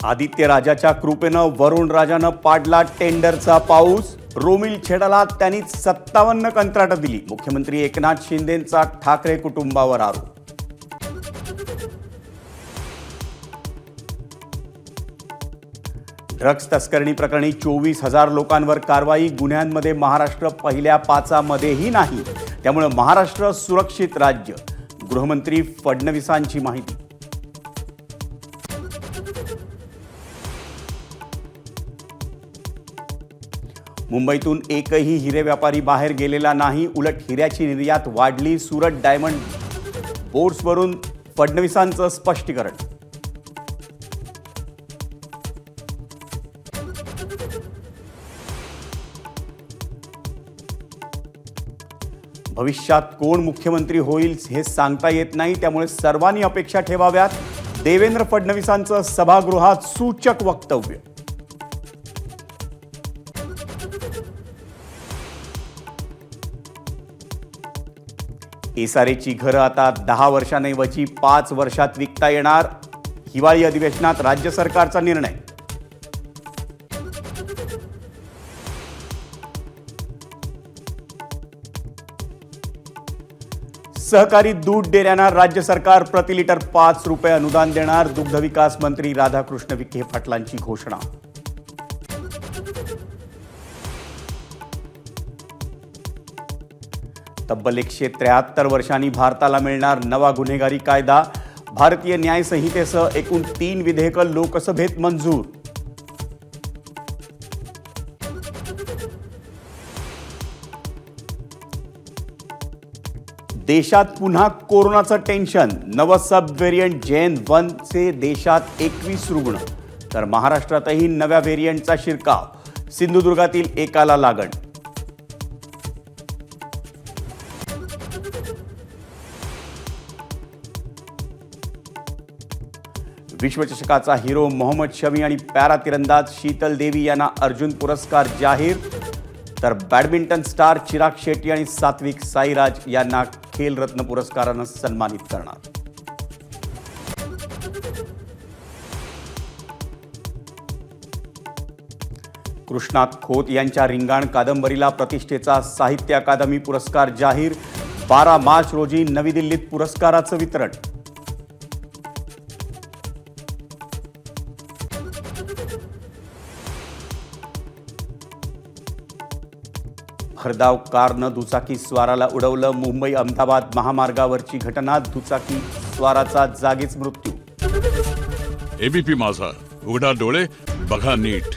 आदित्य राजाच्या कृपेनं वरुण राजानं पाडला टेंडरचा पाऊस। रोमिल छेडाला त्यांनी 57 कंत्राटं दिली। मुख्यमंत्री एकनाथ शिंदेंचा ठाकरे कुटुंबावर आरोप। ड्रग्स तस्करी प्रकरणी 24,000 लोकांवर कारवाई। गुन्ह्यांमध्ये महाराष्ट्र पहिल्या 5मध्येही नाही, त्यामुळे महाराष्ट्र सुरक्षित राज्य। गृहमंत्री फडणवीसांची माहिती। मुंबईतून एकही हिरे व्यापारी बाहेर गेलेला नाही, उलट हिऱ्याची निर्यात वाढली। सुरत डायमंड बोर्ड्सवरून फडणवीसांचं स्पष्टीकरण। भविष्यात कोण मुख्यमंत्री होईल हे सांगता येत नाही, त्यामुळे सर्वांनी अपेक्षा ठेवाव्यात। देवेंद्र फडणवीसांचं सभागृहात सूचक वक्तव्य। एसआरएची घरं आता 10 वर्षांऐवजी 5 वर्षात विकता येणार। हिवाळी अधिवेशनात राज्य सरकारचा निर्णय। सहकारी दूध डेऱ्यांना राज्य सरकार प्रति लिटर 5 रुपये अनुदान देणार। दुग्ध विकास मंत्री राधाकृष्ण विखे पाटलांची घोषणा। तब्बल 173 वर्षांनी भारताला मिळणार नवा गुन्हेगारी कायदा। भारतीय न्याय संहितेसह एकूण 3 विधेयकं लोकसभेत मंजूर। देशात पुन्हा कोरोनाचं टेन्शन। नवं सब व्हेरियंट JN.1 चे देशात 21 रुग्ण, तर महाराष्ट्रातही नव्या व्हेरियंटचा शिरकाव। सिंधुदुर्गातील एकाला लागण। विश्वचषकाचा हिरो मोहम्मद शमी आणि पॅरा तिरंदाज शीतल देवी यांना अर्जुन पुरस्कार जाहीर, तर बॅडमिंटन स्टार चिराग शेट्टी आणि सात्विक साईराज यांना खेल रत्न पुरस्कारानं सन्मानित करणार। कृष्णात खोत यांच्या रिंगाण कादंबरीला प्रतिष्ठेचा साहित्य अकादमी पुरस्कार जाहीर। 12 मार्च रोजी नवी दिल्लीत पुरस्काराचं वितरण। भरधाव कारनं दुचाकी स्वाराला उडवलं। मुंबई अहमदाबाद महामार्गावरची घटना। दुचाकी स्वाराचा जागीच मृत्यू। एबीपी माझा, उघडा डोळे बघा नीट।